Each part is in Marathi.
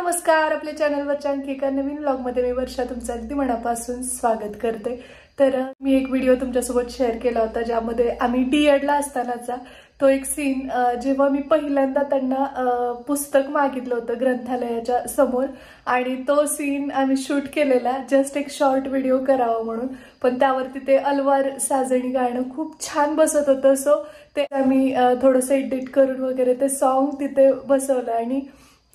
नमस्कार, आपल्या चॅनलवरच्या आणखी एका नवीन व्लॉगमध्ये मी वर्षा तुमचं अगदी मनापासून स्वागत करते। तर मी एक व्हिडिओ तुमच्यासोबत शेअर केला होता ज्यामध्ये आम्ही डीएडला असतानाचा तो एक सीन, जेव्हा मी पहिल्यांदा त्यांना पुस्तक मागितलं होतं ग्रंथालयाच्या समोर आणि तो सीन आम्ही शूट केलेला, जस्ट एक शॉर्ट व्हिडिओ करावा म्हणून। पण त्यावरती ते अलवार साजणी गाणं खूप छान बसत होतं, सो ते आम्ही थोडंसं एडिट करून वगैरे ते सॉन्ग तिथे बसवलं आणि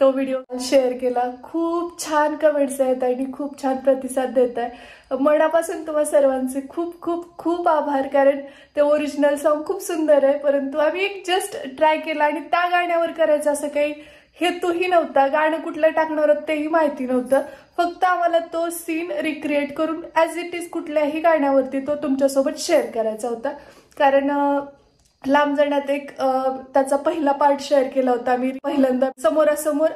तो व्हिडिओ शेअर केला। खूप छान कमेंट्स आहेत आणि खूप छान प्रतिसाद देत आहे। मनापासून तुम्हा सर्वांचे खूप खूप खूप आभार, कारण ते ओरिजिनल सॉन्ग खूप सुंदर आहे, परंतु आम्ही एक जस्ट ट्राय केला आणि त्या गाण्यावर करायचं असं काही हेतूही नव्हता। गाणं कुठलं टाकणार तेही माहिती नव्हतं, फक्त आम्हाला तो सीन रिक्रिएट करून ॲज इट इज कुठल्याही गाण्यावरती तो तुमच्यासोबत शेअर करायचा होता। कारण लांब जाण्यात एक त्याचा पहिला पार्ट शेअर केला होता मी पहिल्यांदा समोरासमोर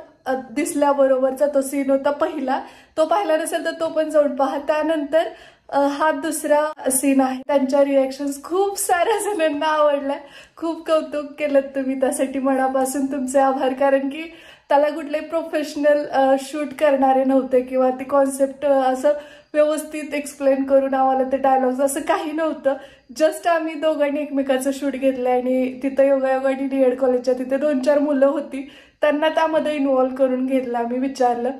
दिसल्याबरोबरचा तो सीन होता पहिला, तो पाहिला नसेल तर तो पण जाऊन पहा। त्यानंतर हा दुसरा सीन आहे, त्यांच्या रिॲक्शन्स खूप साऱ्या जणांना आवडल्या, खूप कौतुक केलं तुम्ही, त्यासाठी मनापासून तुमचे आभार। कारण की त्याला कुठले प्रोफेशनल शूट करणारे नव्हते किंवा ती कॉन्सेप्ट असं व्यवस्थित एक्सप्लेन करून आम्हाला ते डायलॉग्स असं काही नव्हतं, जस्ट आम्ही दोघांनी एकमेकाचं शूट घेतलं आणि तिथं योगायोगाने डीएड कॉलेजच्या तिथे 2-4 मुलं होती, त्यांना त्यामध्ये इन्व्हॉल्व करून घेतलं। आम्ही विचारलं,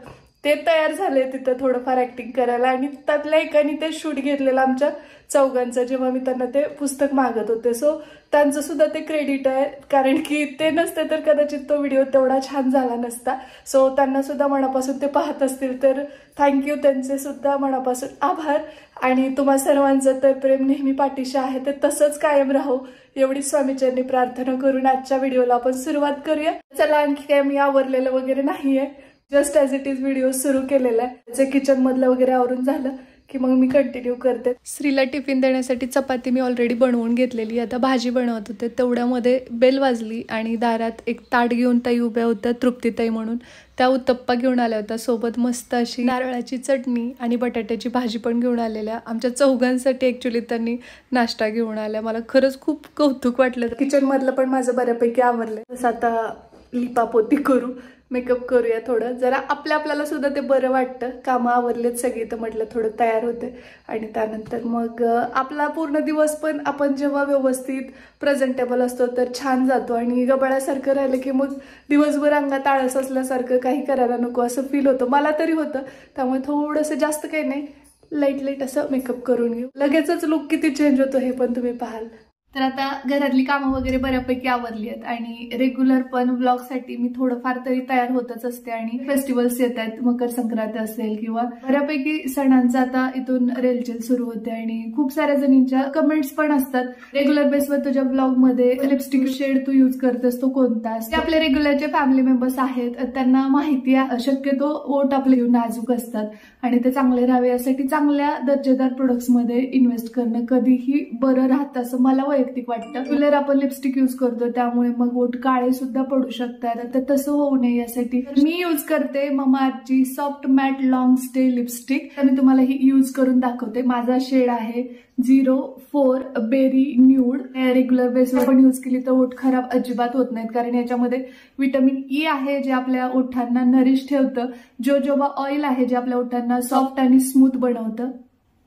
ते तयार झाले तिथं थोडंफार ऍक्टिंग करायला आणि त्यातल्या एकाने ते शूट घेतलेलं आमच्या चौघांचं, जेव्हा मी त्यांना ते पुस्तक मागत होते। सो त्यांचं सुद्धा ते क्रेडिट आहे, कारण की ते नसते तर कदाचित तो व्हिडिओ तेवढा छान झाला नसता। सो त्यांना सुद्धा मनापासून ते पाहत असतील तर थँक्यू, त्यांचे सुद्धा मनापासून आभार। आणि तुम्हा सर्वांचं तर प्रेम नेहमी पाठीशी आहे, ते तसंच कायम राहो एवढी स्वामीचरणी प्रार्थना करून आजच्या व्हिडिओला आपण सुरुवात करूया। चला, आणखी काय मी आवरलेलं वगैरे नाहीये, just as it is video सुरू केलेला आहे। त्याचे किचन मधलं वगैरे आवरून झालं की मग मी कंटिन्यू करते। श्रीला टिफिन देण्यासाठी चपाती मी ऑलरेडी बनवून घेतलेली, आता भाजी बनवत होते, तेवढ्यामध्ये बेल वाजली आणि दारात एक ताट घेऊन ताई उभ्या होत्या, तृप्तीताई म्हणून, त्या उत्तप्पा घेऊन आल्या होत्या, सोबत मस्त अशी नारळाची चटणी आणि बटाट्याची भाजी पण घेऊन आलेल्या। आमच्या चौघांसाठी ॲक्च्युली त्यांनी नाश्ता घेऊन आल्या, मला खरंच खूप कौतुक वाटलं। किचन मधलं पण माझं बऱ्यापैकी आवरलंय, तसं आता लिपापोती करू, मेकअप करूया थोडं, जरा आपल्याला सुद्धा ते बरं वाटतं। कामं आवरलेत सगळी तर म्हटलं थोडं तयार होते आणि त्यानंतर मग आपला पूर्ण दिवस पण आपण जेव्हा व्यवस्थित प्रेझेंटेबल असतो तर छान जातो, आणि गबाळ्यासारखं राहिलं की मग दिवसभर अंगात आळस असल्यासारखं काही करायला नको असं फील होतं, मला तरी होतं। त्यामुळे थोडंसं जास्त काही नाही, लाईट असं मेकअप करून घेऊ, लगेचच लुक किती चेंज होतो हे पण तुम्ही पाहाल। तर आता घरातली कामं वगैरे बऱ्यापैकी आवरली आहेत आणि रेग्युलर पण व्लॉगसाठी मी थोडंफार तरी तयार होतच असते। आणि फेस्टिवल्स येत आहेत, मकर संक्रांत असेल किंवा बऱ्यापैकी सणांचा आता इथून रेलचेल सुरू होते आणि खूप साऱ्या जणींच्या कमेंट्स पण असतात, रेग्युलर बेसवर तुझ्या ब्लॉगमध्ये लिपस्टिक शेड तू यूज करतेस तो कोणता। ते आपले रेग्युलरचे फॅमिली मेंबर्स आहेत, त्यांना माहिती आहे, शक्यतो ओठ आपले नाजूक असतात आणि ते चांगले राहावे यासाठी चांगल्या दर्जेदार प्रोडक्ट्समध्ये इन्व्हेस्ट करणं कधीही बरं राहतं असं मला वैयक्तिक वाटतं। रेग्युलर आपण लिपस्टिक यूज करतो त्यामुळे मग ओठ काळे सुद्धा पडू शकतात, तर तसं होऊ नये यासाठी मी यूज करते ममाअर्थची soft matte long stay lipstick. तर मी तुम्हाला ही यूज करून दाखवते। माझा शेड आहे 04 बेरी न्यूड। रेग्युलर बेसवर पण यूज केली तर ओठ खराब अजिबात होत नाहीत, कारण याच्यामध्ये व्हिटॅमिन ई आहे जे आपल्या ओठांना नरिश ठेवतं, जोजोबा ऑइल आहे जे आपल्या ओठांना सॉफ्ट आणि स्मूथ बनवतं।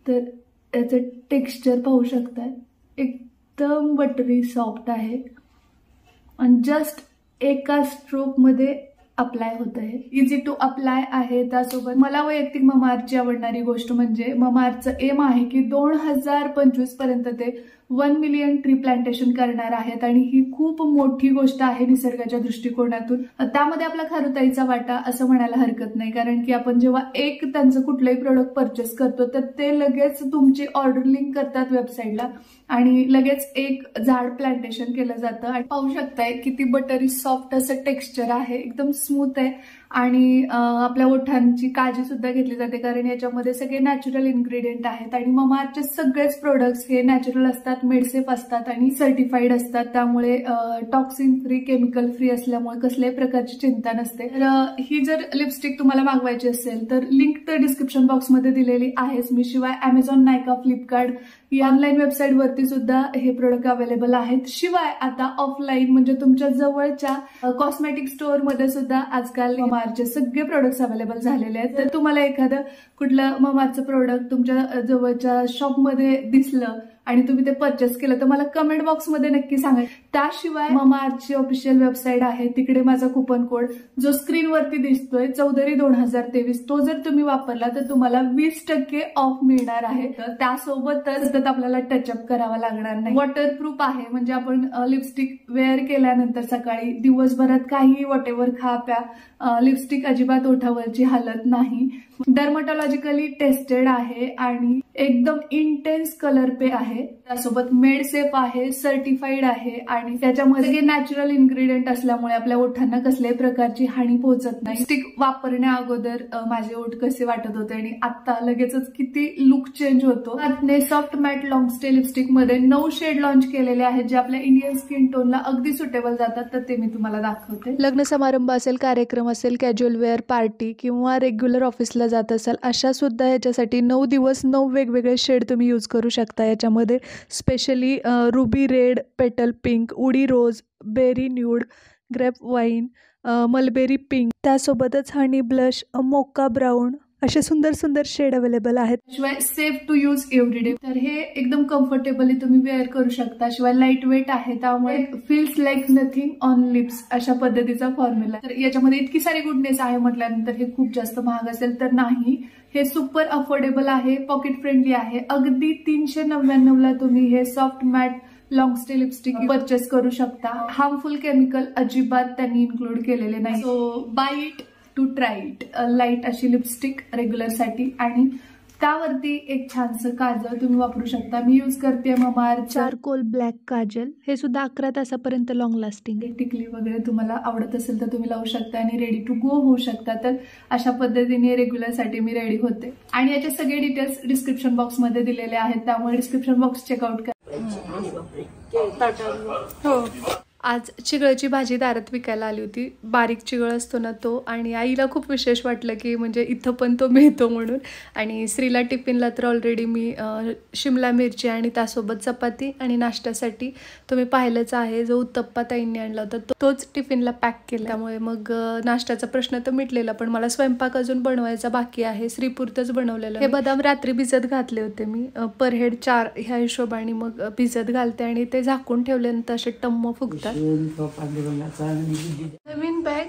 तर याचं टेक्स्चर पाहू शकताय, एकदम बटरी सॉफ्ट आहे आणि जस्ट एका स्ट्रोक मध्ये अप्लाय होत आहे, इझी टू अप्लाय आहे। त्यासोबत मला वैयक्तिक ममाअर्थची आवडणारी गोष्ट म्हणजे ममाअर्थचं एम आहे की 2025 पर्यंत ते 1 मिलियन ट्री प्लांटेशन करणार आहेत आणि ही खूप मोठी गोष्ट आहे निसर्गाच्या दृष्टिकोनातून। त्यामध्ये आपला खारुताईचा वाटा असं म्हणायला हरकत नाही, कारण की आपण जेव्हा एक त्यांचं कुठलंही प्रोडक्ट परचेस करतो तर ते लगेच तुमची ऑर्डर लिंक करतात वेबसाईटला आणि लगेच एक झाड प्लांटेशन केलं जातं। आणि पाहू शकताय किती बटरी सॉफ्ट असं टेक्स्चर आहे, एकदम स्मूथ आहे आणि आपल्या ओठांची काळजी सुद्धा घेतली जाते, कारण याच्यामध्ये सगळे नॅचरल इन्ग्रेडियंट आहेत आणि ममाअर्थचे सगळेच प्रोडक्ट्स हे नॅचरल असतात, मेडसेफ असतात आणि सर्टिफाईड असतात, त्यामुळे टॉक्सिन फ्री, केमिकल फ्री असल्यामुळे कसल्याही प्रकारची चिंता नसते। तर ही जर लिपस्टिक तुम्हाला मागवायची असेल तर लिंक तर डिस्क्रिप्शन बॉक्समध्ये दिलेली आहेच मी, शिवाय अमेझॉन, नायका, फ्लिपकार्ट या ऑनलाईन वेबसाईट वरती सुद्धा हे प्रोडक्ट अवेलेबल आहेत। शिवाय आता ऑफलाईन म्हणजे तुमच्या जवळच्या कॉस्मेटिक स्टोअर मध्ये सुद्धा आजकाल ममाअर्थचे सगळे प्रोडक्ट्स अवेलेबल झालेले आहेत. तर तुम्हाला एखादं कुठलं ममाअर्थचं प्रोडक्ट तुमच्या जवळच्या शॉपमध्ये दिसलं आणि तुम्ही ते परचेस केलं तर मला कमेंट बॉक्समध्ये नक्की सांगा. त्याशिवाय ममाअर्थची ऑफिशियल वेबसाईट आहे, तिकडे माझा कुपन कोड जो स्क्रीनवरती दिसतोय चौधरी 2023 तो जर तुम्ही वापरला तर तुम्हाला 20% ऑफ मिळणार आहे. तर त्यासोबतच सतत आपल्याला टचअप करावा लागणार नाही. वॉटरप्रूफ आहे, म्हणजे आपण लिपस्टिक वेअर केल्यानंतर सकाळी दिवसभरात काही वॉटेवर खा प्या लिपस्टिक अजिबात ओठावरची हालत नाही. डर्मॅटॉलॉजिकली टेस्टेड आहे आणि एकदम इंटेन्स कलर पे आहे. त्यासोबत मेड सेफ आहे, सर्टिफाईड आहे आणि त्याच्यामध्ये नॅचरल इन्ग्रेडियंट असल्यामुळे आपल्या ओठांना कसल्याही प्रकारची हानी पोहोचत नाही. स्टिक वापरण्या अगोदर माझे ओठ कसे वाटत होते आणि आता लगेचच किती लुक चेंज होतो. Soft matte long stay lipstick मध्ये 9 शेड लॉन्च केलेले आहेत जे आपल्या इंडियन स्किन टोनला अगदी सुटेबल जातात. तर ते मी तुम्हाला दाखवते. लग्न समारंभ असेल, कार्यक्रम असेल, कॅज्युअल वेअर पार्टी किंवा रेग्युलर ऑफिसला जात असाल अशा सुद्धा याच्यासाठी 9 दिवस 9 वेगवेगळे शेड तुम्ही यूज करू शकता. याच्यामध्ये specially ruby red, petal pink, उडी rose, berry nude, grape wine, mulberry pink, त्यासोबतच हनी ब्लश, मोका ब्राऊन असे सुंदर सुंदर शेड अवेलेबल आहेत. शिवाय सेफ टू यूज एव्हरीडे, तर हे एकदम कम्फर्टेबली तुम्ही वेअर करू शकता. शिवाय लाईट वेट आहे त्यामुळे feels like nothing on lips अशा पद्धतीचा फॉर्म्युला. तर याच्यामध्ये इतकी सारी गुडनेस आहे म्हटल्यानंतर हे खूप जास्त महाग असेल तर नाही. हे सुपर अफोर्डेबल आहे, पॉकेट फ्रेंडली आहे. अगदी 399ला तुम्ही हे soft matte long stay lipstick purchase करू शकता. हार्मफुल केमिकल अजिबात त्यांनी इन्क्लूड केलेले नाही. So buy it to try it. Light अशी लिपस्टिक रेग्युलर साठी आणि त्यावरती एक छानसं काजळ तुम्ही वापरू शकता. मी यूज करते ममाअर्थ चारकोल ब्लॅक काजल. हे सुद्धा 11 तासापर्यंत लॉंग लास्टिंग. टिकली वगैरे तुम्हाला आवडत असेल तर तुम्ही लावू शकता आणि रेडी टू गो होऊ शकता. तर अशा पद्धतीने रेग्युलर साठी मी रेडी होते आणि याचे सगळे डिटेल्स डिस्क्रिप्शन बॉक्स मध्ये दिलेले आहेत, त्यामुळे डिस्क्रिप्शन बॉक्स चेकआउट करा. हो, आज चिगळची भाजी दारात विकायला आली होती. बारीक चिगळ असतो ना तो, आणि आईला खूप विशेष वाटलं की म्हणजे इथं पण तो मिळतो म्हणून. आणि श्रीला टिफिनला तर ऑलरेडी मी शिमला मिरची आणि त्यासोबत चपाती आणि नाश्त्यासाठी तुम्ही पाहिलंच आहे जो उत्तप्पा ताईंनी आणला होता तोच टिफिनला पॅक केला. त्यामुळे मग नाश्त्याचा प्रश्न तर मिटलेला, पण मला स्वयंपाक अजून बनवायचा बाकी आहे. श्रीपुरतच बनवलेलं. हे बदाम रात्री भिजत घातले होते मी पर हेड 4 ह्या हिशोबाने मग भिजत घालते आणि ते झाकून ठेवल्यानंतर असे टम्म फुगतात. नवीन बॅग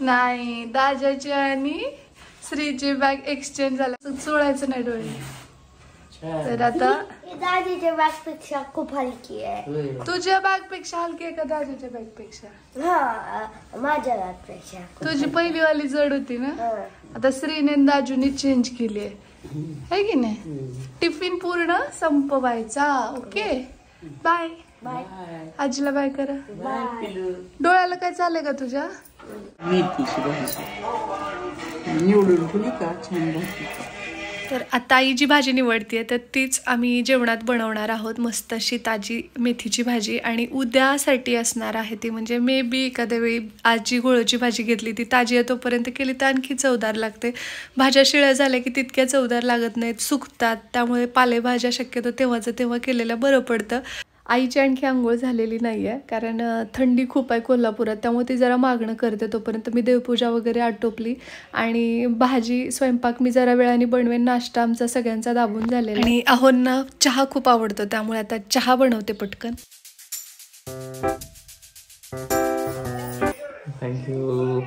नाही, दाजाची आणि श्रीची बॅग एक्सचेंज झाला. चोळायचं नाही डोळे. तर आता दाजीच्या बॅग पेक्षा खूप हलकी आहे. तुझ्या बॅग पेक्षा हलकी आहे का दाजीच्या बॅग पेक्षा? हा, माझ्या बॅग पेक्षा. तुझी पहिलीवाली जड होती ना, आता श्रीने दाजूने चेंज केली आहे की नाही. टिफिन पूर्ण संपवायचा. Okay, bye bye. आजीला बाय करा. डोळ्याला काय चाललंय का तुझ्या? मेथीची भाजी निवडून ठेवली का छान भाजी. तर आता आई जी भाजी निवडतीये तर तीच आम्ही जेवणात बनवणार आहोत. मस्त अशी ताजी मेथीची भाजी. आणि उद्यासाठी असणार आहे ती, म्हणजे मे बी एखाद्या वेळी आज जी गोळची भाजी घेतली ती ताजी आहे तोपर्यंत केली तर आणखी चवदार लागते. भाज्या शिळ्या झाल्या की तितक्या चवदार लागत नाहीत, सुकतात. त्यामुळे पालेभाज्या शक्यतो तेव्हाचं तेव्हा केलेल्या बरं पडतं. आईची आणखी आंघोळ झालेली नाही आहे कारण थंडी खूप आहे कोल्हापुरात, त्यामुळे ती जरा मागणं करते. तोपर्यंत मी देवपूजा वगैरे आटोपली आणि भाजी स्वयंपाक मी जरा वेळाने बनवेन. नाश्ता आमचा सगळ्यांचा दाबून झालेला आणि आहोंना चहा खूप आवडतो त्यामुळे आता चहा बनवते पटकन. थँक्यू.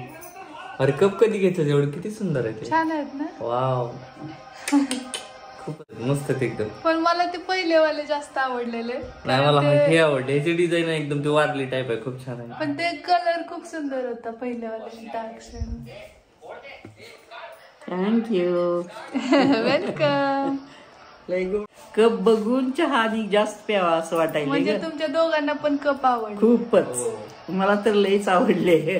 अरे कप कधी घेतलं एवढं? किती सुंदर आहे ते. छान आहेत ना. वाव, खूप मस्त एकदम. पण मला ते पहिलेवाले जास्त आवडलेले. नाही, मला हे आवडले. ह्याची डिझाईन एकदम ते वारली टाईप आहे, खूप छान आहे. पण ते कलर खूप सुंदर होता पहिलेवाले. थँक्यू. वेलकम. कप बघून चहा आधी जास्त प्यावा असं वाटायला. म्हणजे तुमच्या दोघांना पण कप आवडले? खूपच. मला तर लईच आवडले.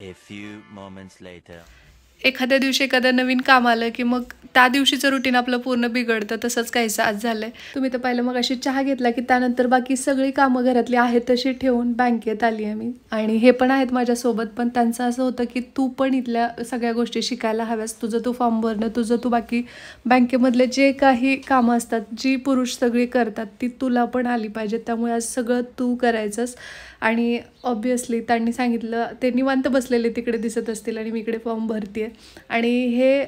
A few moments later. एखाद्या दिवशी एखादं नवीन काम आलं की मग त्या दिवशीचं रुटीन आपलं पूर्ण बिघडतं. तसंच काहीसं आज झालंय. तुम्ही तर पाहिलं मग अशी चहा घेतला की त्यानंतर बाकी सगळी कामं घरातली आहेत तशी ठेवून बँकेत आली आहे मी. आणि हे पण आहेत माझ्यासोबत, पण त्यांचं असं होतं की तू पण इथल्या सगळ्या गोष्टी शिकायला हव्यास. तुझं तू फॉर्म भरणं, तुझं तू बाकी बँकेमधले जे काही कामं असतात जी पुरुष सगळी करतात ती तुला पण आली पाहिजेत. त्यामुळे आज सगळं तू करायचंस. आणि ऑब्वियसली त्यांनी सांगितलं, ते निवांत बसलेले तिकडे दिसत असतील आणि मी इकडे फॉर्म भरते आहे. आणि हे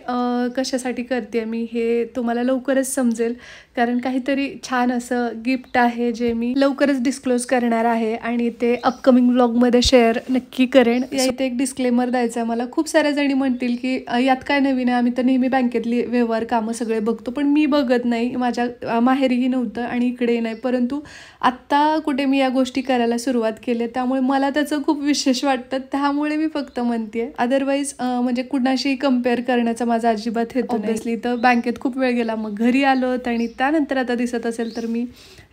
कशासाठी करते मी हे तुम्हाला लवकरच समजेल, कारण काहीतरी छान असं गिफ्ट आहे जे मी लवकरच डिस्क्लोज करणार आहे आणि ते अपकमिंग व्लॉगमध्ये शेअर नक्की करेन. इथे एक डिस्क्लेमर द्यायचं आहे मला. खूप साऱ्या जणी म्हणतील की यात काय नवीन आहे, आम्ही तर नेहमी बँकेतली व्यवहार कामं सगळे बघतो, पण मी बघत नाही. माझ्या माहेरीही नव्हतं आणि इकडेही नाही, परंतु आत्ता कुठे मी या गोष्टी करायला सुरुवात केली, त्यामुळे मला त्याचं खूप विशेष वाटतं. त्यामुळे मी फक्त म्हणते. अदरवाईज म्हणजे कुणाशी कम्पेअर करण्याचा माझा अजिबात हेतू नाही. ऑब्वियसली तर बँकेत खूप वेळ गेला, मग घरी आलो आणि त्यानंतर आता दिसत असेल तर मी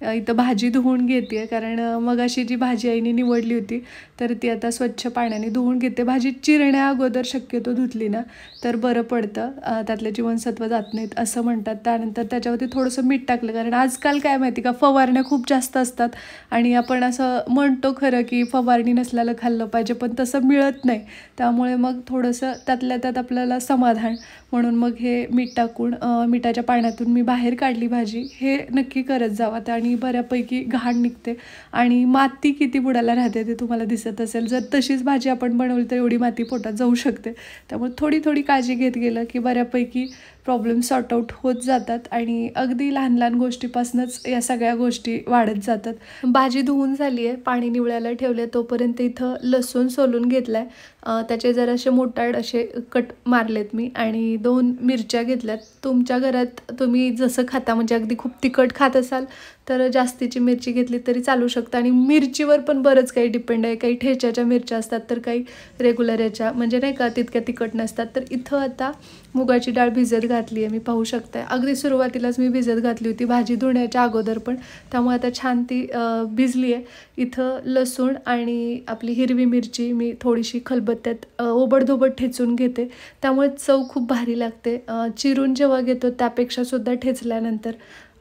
इथं भाजी धुवून घेते, कारण मग अशी जी भाजी आईने निवडली होती तर ती आता स्वच्छ पाण्याने धुवून घेते. भाजी चिरण्या अगोदर शक्यतो धुतली ना तर बरं पडतं, त्यातले जीवनसत्व जात नाहीत असं म्हणतात. त्यानंतर त्याच्यावरती थोडंसं मीठ टाकलं, कारण आजकाल काय माहिती का फवारण्या खूप जास्त असतात आणि आपण असं म्हणतो खरं की फवारणी नसलेलं खाल्लं पाहिजे, पण तसं मिळत नाही. त्यामुळे मग थोडंसं त्यातल्या त्यात आपल्याला समाधान म्हणून मग हे मीठ टाकून मिठाच्या पाण्यातून मी बाहेर काढली भाजी. हे नक्की करत जावा, आणि बऱ्यापैकी घाण निघते आणि माती किती बुडाला राहते ते तुम्हाला दिसत असेल. जर तशीच भाजी आपण बनवली तर एवढी माती पोटात जाऊ शकते. त्यामुळे थोडी थोडी काळजी घेत गेलं की बऱ्यापैकी प्रॉब्लेम सॉर्ट आऊट होत जातात आणि अगदी लहान लहान गोष्टीपासूनच या सगळ्या गोष्टी वाढत जातात. भाजी धुवून झाली आहे, पाणी निवळायला ठेवले, तोपर्यंत इथं लसूण सोलून घेतला आहे. त्याचे जरासे मोठाड असे कट मारलेत मी आणि 2 मिरच्या घेतल्यात. तुमच्या घरात तुम्ही जसं खाता, म्हणजे अगदी खूप तिखट खात असाल तर जास्तीची मिरची घेतली तरी चालू शकतं. आणि मिरचीवर पण बरंच काही डिपेंड आहे. काही ठेच्याच्या मिरच्या असतात तर काही रेग्युलर याच्या म्हणजे नाही का तितक्या तिखट नसतात. तर इथं आता मुगाची डाळ भिजत घातली आहे, मी पाहू शकताय. अगदी सुरुवातीलाच मी भिजत घातली होती भाजी धुण्याच्या अगोदर पण, त्यामुळे आता छान ती भिजली आहे. इथं लसूण आणि आपली हिरवी मिरची मी थोडीशी खलबत्त्यात ओबडधोबड ठेचून घेते, त्यामुळे चव खूप भारी लागते. चिरून जेव्हा घेतो त्यापेक्षा सुद्धा ठेचल्यानंतर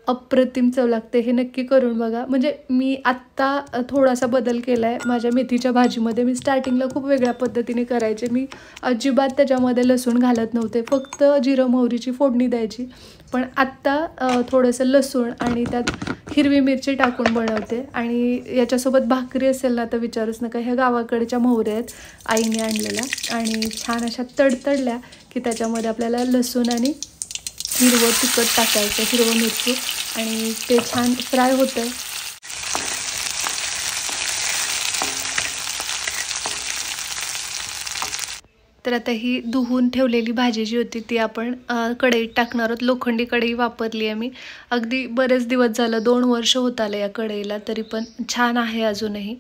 अप्रतिम चव लागते. हे नक्की करून बघा. म्हणजे मी आत्ता थोडासा बदल केला आहे माझ्या मेथीच्या भाजीमध्ये. मी स्टार्टिंगला खूप वेगळ्या पद्धतीने करायचे. मी अजिबात त्याच्यामध्ये लसूण घालत नव्हते, फक्त जिरं मोहरीची फोडणी द्यायची. पण आत्ता थोडंसं लसूण आणि त्यात हिरवी मिरची टाकून बनवते. आणि याच्यासोबत भाकरी असेल ना तर विचारूच नका. ह्या गावाकडच्या मोहऱ्या आहेत आईने आणलेल्या, आणि छान अशा तडतडल्या की त्याच्यामध्ये आपल्याला लसूण आणि हिरवं तिखट टाकायचं, हिरवं मिरची, आणि ते छान फ्राय होतं. तर आता ही धुवून ठेवलेली भाजी जी होती ती आपण कढईत टाकणार आहोत. लोखंडी कढई वापरली आहे मी. अगदी बरेच दिवस झालं, 2 वर्ष होत आले या कढईला, तरी पण छान आहे अजूनही.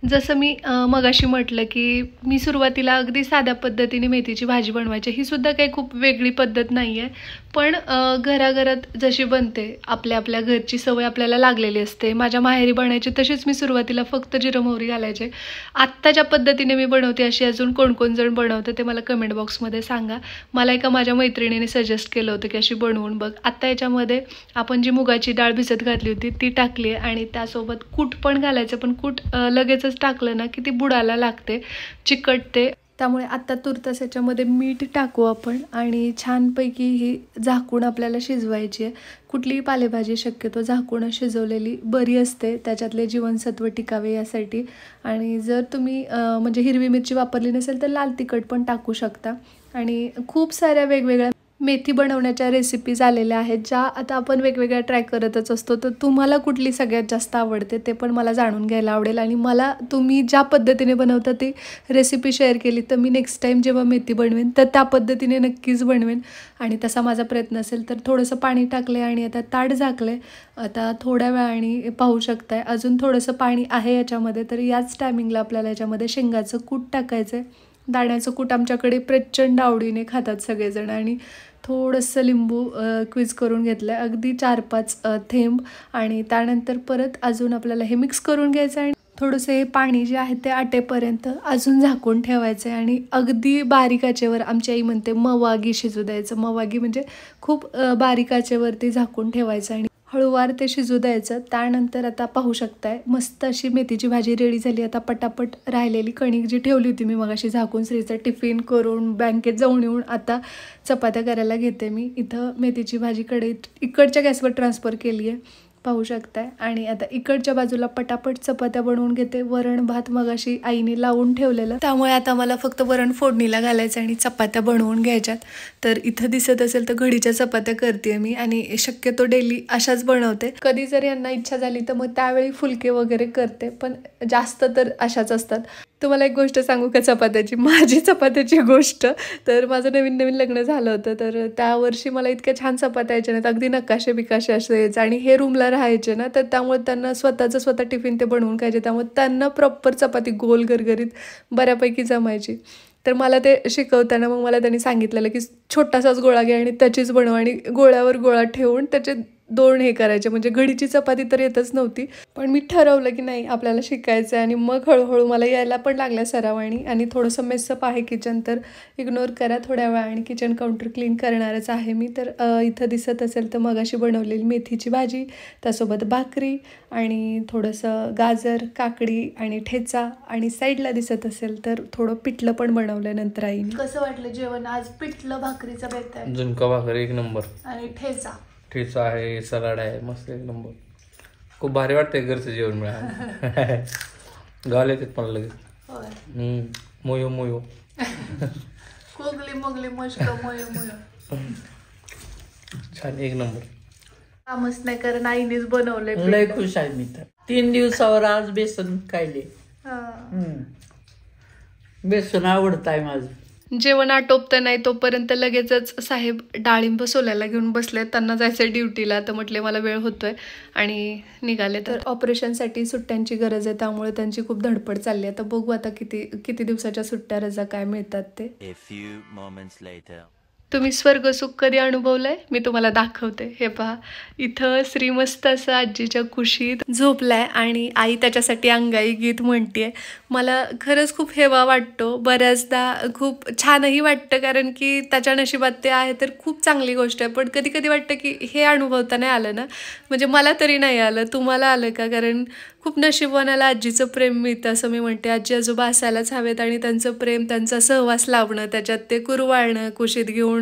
जसं मी मगाशी म्हटलं की मी सुरुवातीला अगदी साध्या पद्धतीने मेथीची भाजी बनवायची. ही सुद्धा काही खूप वेगळी पद्धत नाही आहे, पण घराघरात जशी बनते आपल्या आपल्या घरची सवय आपल्याला लागलेली असते. माझ्या माहेरी बनायची तशीच मी सुरुवातीला फक्त जिरं मोहरी घालायचे. आत्ता ज्या पद्धतीने मी बनवते अशी अजून कोण कोण जण बनवतं ते मला कमेंट बॉक्समध्ये सांगा. मला एका माझ्या मैत्रिणीने सजेस्ट केलं होतं की अशी बनवून बघ. आत्ता याच्यामध्ये आपण जी मुगाची डाळ भिजत घातली होती ती टाकली आहे आणि त्यासोबत कूट पण घालायचं, पण कूट लगेचच टाकलं ना की ती बुडाला लागते, चिकटते. त्यामुळे आता तुर्तास याच्यामध्ये मीठ टाकू आपण आणि छानपैकी ही झाकून आपल्याला शिजवायची आहे. कुठलीही पालेभाजी शक्यतो झाकून शिजवलेली बरी असते, त्याच्यातले जीवनसत्व टिकावे यासाठी. आणि जर तुम्ही म्हणजे हिरवी मिरची वापरली नसेल तर लाल तिखट पण टाकू शकता. आणि खूप साऱ्या वेगवेगळ्या मेथी बनवण्याच्या रेसिपीज आलेल्या आहेत ज्या आता आपण वेगवेगळ्या ट्राय करतच असतो. तर तुम्हाला कुठली सगळ्यात जास्त आवडते ते पण मला जाणून घ्यायला आवडेल. आणि मला तुम्ही ज्या पद्धतीने बनवता ती रेसिपी शेअर केली तर मी नेक्स्ट टाईम जेव्हा मेथी बनवेन तर त्या पद्धतीने नक्कीच बनवेन. आणि तसा माझा प्रयत्न असेल तर थोडंसं पाणी टाकले आणि आता ताट झाकले. आता थोड्या वेळाने पाहू शकताय अजून थोडंसं पाणी आहे याच्यामध्ये. तर याच टायमिंगला आपल्याला याच्यामध्ये शेंगाचं कूट टाकायचं आहे. दाण्याचं कूट आमच्याकडे प्रचंड आवडीने खातात सगळेजण. आणि थोडंसं लिंबू क्विज करून घेतलं आहे, अगदी 4-5 थेंब. आणि त्यानंतर परत अजून आपल्याला हे मिक्स करून घ्यायचं आणि थोडंसं हे पाणी जे आहे ते आटेपर्यंत अजून झाकून ठेवायचं आहे. आणि अगदी बारीक आचेवर, आमची आई म्हणते मवागी शिजू द्यायचं. मवागी म्हणजे खूप बारीक आचेवरती झाकून ठेवायचं आणि हळूवार ते शिजू द्यायचं. त्यानंतर आता पाहू शकताय मस्त अशी मेथीची भाजी रेडी झाली. आता पटापट राहिलेली कणिक जी ठेवली होती मी मगाशी झाकून श्रीचं टिफिन करून बँकेत जाऊन येऊन आता चपात्या करायला घेते मी. इथं मेथीची भाजी कढईत इकडच्या गॅसवर ट्रान्सफर केली आहे पाहू शकताय. आणि आता इकडच्या बाजूला पटापट चपात्या बनवून घेते. वरण भात मगाशी आईने लावून ठेवलेलं, त्यामुळे आता मला फक्त वरण फोडणीला घालायचं आणि चपात्या बनवून घ्यायच्यात. तर इथं दिसत असेल तर घडीच्या चपात्या करते मी आणि शक्यतो डेली अशाच बनवते. कधी जर यांना इच्छा झाली तर मग त्यावेळी फुलके वगैरे करते, पण जास्त तर अशाच असतात. तुम्हाला एक गोष्ट सांगू का चपात्याची, माझी चपात्याची गोष्ट. तर माझं नवीन नवीन लग्न झालं होतं, तर त्या वर्षी मला इतक्या छान चपात्या यायच्या नाहीत, अगदी नकाशे बिकाशे असं यायचं. आणि हे रूमला राहायचे ना, तर त्यामुळे त्यांना स्वतः टिफिन ते बनवून खायचे, त्यामुळे त्यांना प्रॉपर चपाती गोल गरगरीत बऱ्यापैकी जमायची. तर मला ते शिकवताना मग मला त्यांनी सांगितलेलं की छोटासाच गोळा घ्या आणि त्याचीच बनवा आणि गोळ्यावर गोळा ठेवून त्याचे 2 हे करायचे. म्हणजे घडीची चपाती तर येतच नव्हती, पण मी ठरवलं की नाही आपल्याला शिकायचं आहे. आणि मग हळूहळू मला यायला पण लागल्या सरावानी. आणि थोडंसं मेसअप आहे किचन, तर इग्नोर करा थोड्या वेळा. आणि किचन काउंटर क्लीन करणारच आहे मी. तर इथं दिसत असेल तर मगाशी बनवलेली मेथीची भाजी, त्यासोबत भाकरी आणि थोडंसं गाजर, काकडी आणि ठेचा. आणि साईडला दिसत असेल तर थोडं पिठलं पण बनवलं नंतर आईने. कसं वाटलं जेवण आज? पिठलं भाकरीचा बेत आहे, झुणका भाकरी 1 नंबर आणि ठेचा आहे, सलाड आहे, मस्त 1 नंबर. खूप भारी वाटतंय घरचं जेवण मिळालं. गावले येतात मला लगेच. मोयो मोयो कोगली मोगली मस्त मोयो मोयो छान 1 नंबर. कामच नाही कारण आईनेच बनवलंय. लय खुश आहे मी तर. 3 दिवसावर आज बेसन खायले. बेसन आवडत आहे माझं. जेवण आटोपतं नाही तोपर्यंत लगेचच साहेब डाळिंब सोलायला घेऊन बसले. त्यांना जायचं ड्युटीला, तर म्हटले मला वेळ होतोय आणि निघाले. तर ऑपरेशनसाठी सुट्ट्यांची गरज आहे, त्यामुळे त्यांची खूप धडपड चालली आहे. तर बघू आता किती दिवसाच्या सुट्ट्या रजा काय मिळतात ते. A few moments later. तुम्ही स्वर्गसुख कधी अनुभवलंय मी तुम्हाला दाखवते. हे पहा, इथं श्री मस्त असं आजीच्या कुशीत झोपलाय आणि आई त्याच्यासाठी अंगाई गीत म्हणतेय. मला खरंच खूप हेवा वाटतो, बऱ्याचदा खूप छानही वाटतं, कारण की त्याच्या नशिबात ते आहे तर खूप चांगली गोष्ट आहे. पण कधी कधी वाटतं की हे अनुभवता नाही आलं ना, म्हणजे मला तरी नाही आलं, तुम्हाला आलं का? कारण खूप नशिबवानाला आजीचं प्रेम मिळतं असं मी म्हणते. आजी आजोबा असायलाच हवेत आणि त्यांचं प्रेम, त्यांचा सहवास लावणं, त्याच्यात ते कुरवाळणं, कुशीत घेऊन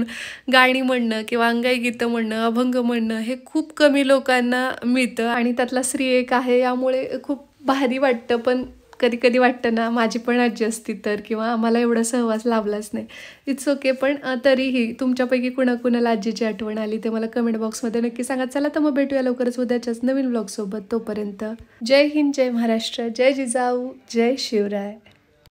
गाणी म्हणणं किंवा अंगाई गीतं म्हणणं, अभंग म्हणणं, हे खूप कमी लोकांना मिळतं आणि त्यातला श्री एक आहे. यामुळे खूप भारी वाटतं. पण कधी कधी वाटतं ना माझी पण आजी असती तर, किंवा आम्हाला एवढा सहवास लाभलाच नाही. It's okay. पण तरीही तुमच्यापैकी कुणाकुणाला आजीची आठवण आली ते मला कमेंट बॉक्समध्ये नक्की सांगा. चला तर मग भेटूया लवकरच उद्याच्याच नवीन व्लॉगसोबत. तोपर्यंत जय हिंद, जय महाराष्ट्र, जय जिजाऊ, जय शिवराय.